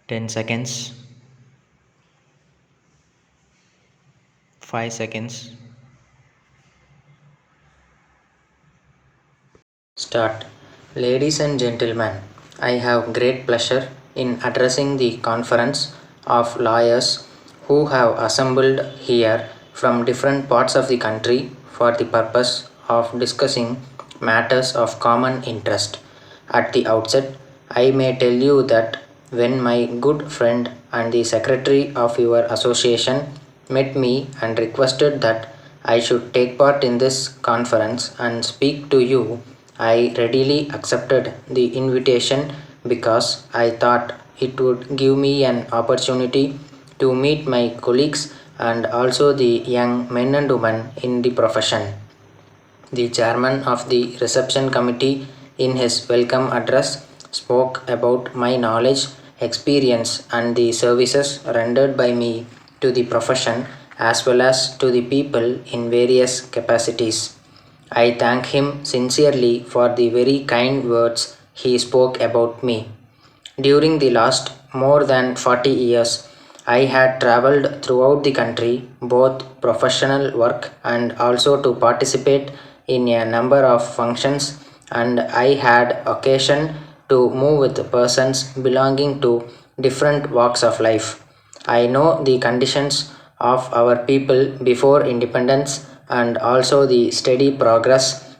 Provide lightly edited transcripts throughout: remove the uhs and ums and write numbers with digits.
10 seconds, 5 seconds. Start. Ladies and gentlemen, I have great pleasure in addressing the conference of lawyers who have assembled here from different parts of the country for the purpose of discussing matters of common interest. At the outset, I may tell you that when my good friend and the secretary of your association met me and requested that I should take part in this conference and speak to you, I readily accepted the invitation because I thought it would give me an opportunity to meet my colleagues and also the young men and women in the profession. The chairman of the reception committee, in his welcome address, spoke about my knowledge, experience, and the services rendered by me to the profession as well as to the people in various capacities. I thank him sincerely for the very kind words he spoke about me. During the last more than 40 years, I had traveled throughout the country, both professional work and also to participate in a number of functions, and I had occasion to move with persons belonging to different walks of life. I know the conditions of our people before independence and also the steady progress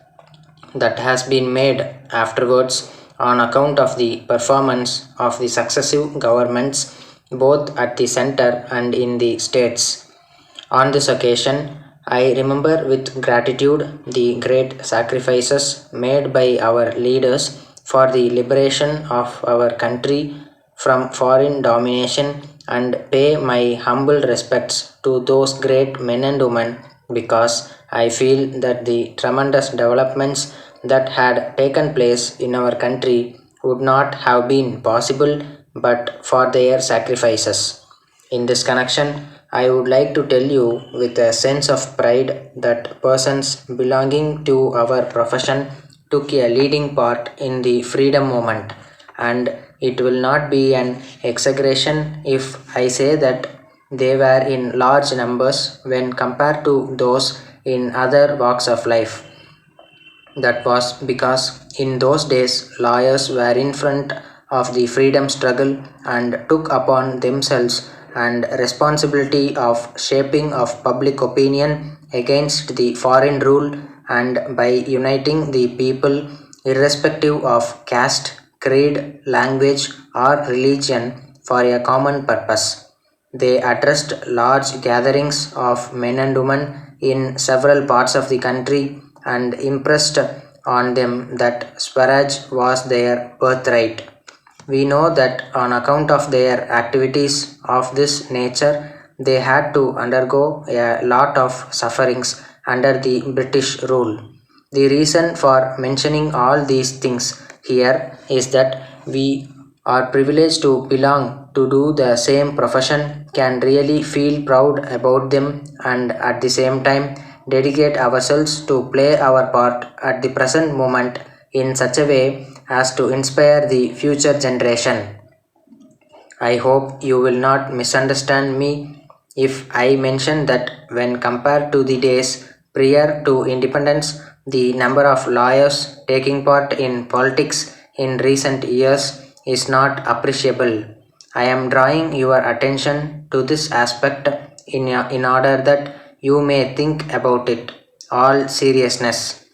that has been made afterwards on account of the performance of the successive governments both at the center and in the states. On this occasion, I remember with gratitude the great sacrifices made by our leaders for the liberation of our country from foreign domination and pay my humble respects to those great men and women because I feel that the tremendous developments that had taken place in our country would not have been possible but for their sacrifices. In this connection, I would like to tell you with a sense of pride that persons belonging to our profession took a leading part in the freedom movement, and it will not be an exaggeration if I say that they were in large numbers when compared to those in other walks of life. That was because in those days lawyers were in front of the freedom struggle and took upon themselves and responsibility of shaping of public opinion against the foreign rule and by uniting the people irrespective of caste, creed, language or religion for a common purpose. They addressed large gatherings of men and women in several parts of the country and impressed on them that Swaraj was their birthright. We know that on account of their activities of this nature, they had to undergo a lot of sufferings under the British rule. The reason for mentioning all these things here is that we are privileged to belong to do the same profession can really feel proud about them and at the same time dedicate ourselves to play our part at the present moment in such a way as to inspire the future generation. I hope you will not misunderstand me if I mention that when compared to the days prior to independence, the number of lawyers taking part in politics in recent years is not appreciable. I am drawing your attention to this aspect in order that you may think about it all seriousness.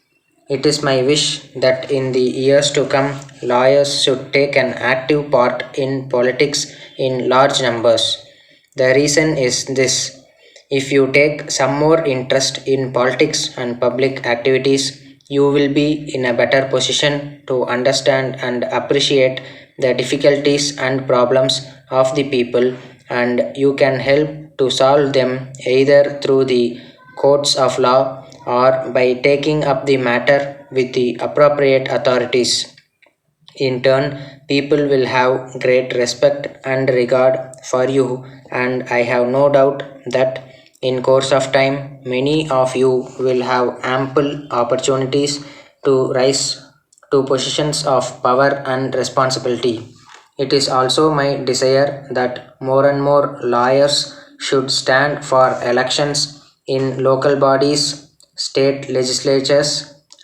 It is my wish that in the years to come, lawyers should take an active part in politics in large numbers. The reason is this: if you take some more interest in politics and public activities, you will be in a better position to understand and appreciate the difficulties and problems of the people, and you can help to solve them either through the courts of law or by taking up the matter with the appropriate authorities. In turn, people will have great respect and regard for you, and I have no doubt that in course of time many of you will have ample opportunities to rise to positions of power and responsibility. It is also my desire that more and more lawyers should stand for elections in local bodies, state legislatures,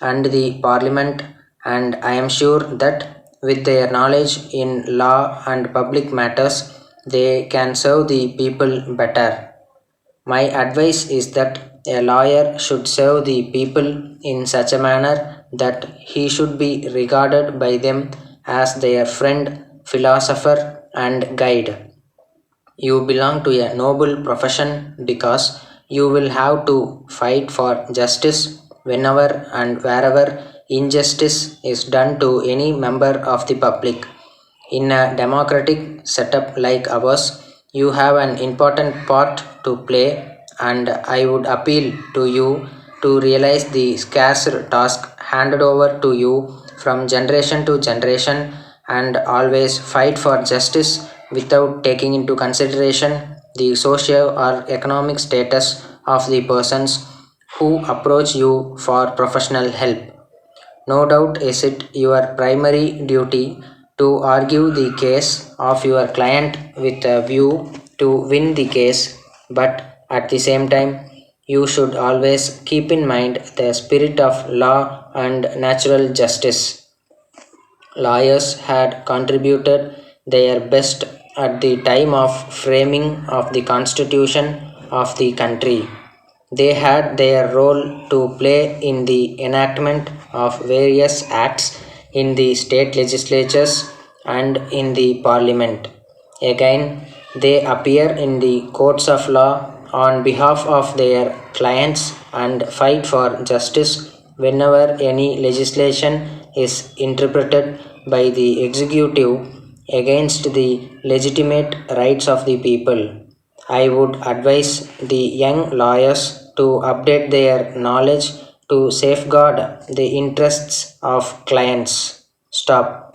and the parliament, and I am sure that with their knowledge in law and public matters, they can serve the people better. My advice is that a lawyer should serve the people in such a manner that he should be regarded by them as their friend, philosopher, and guide. You belong to a noble profession because you will have to fight for justice whenever and wherever injustice is done to any member of the public. In a democratic setup like ours, you have an important part to play, and I would appeal to you to realize the scarce task handed over to you from generation to generation and always fight for justice without taking into consideration the social or economic status of the persons who approach you for professional help. No doubt is it your primary duty to argue the case of your client with a view to win the case, but at the same time, you should always keep in mind the spirit of law and natural justice. Lawyers had contributed their best at the time of framing of the constitution of the country. They had their role to play in the enactment of various acts in the state legislatures and in the parliament. Again, they appear in the courts of law on behalf of their clients and fight for justice whenever any legislation is interpreted by the executive against the legitimate rights of the people. I would advise the young lawyers to update their knowledge to safeguard the interests of clients. Stop.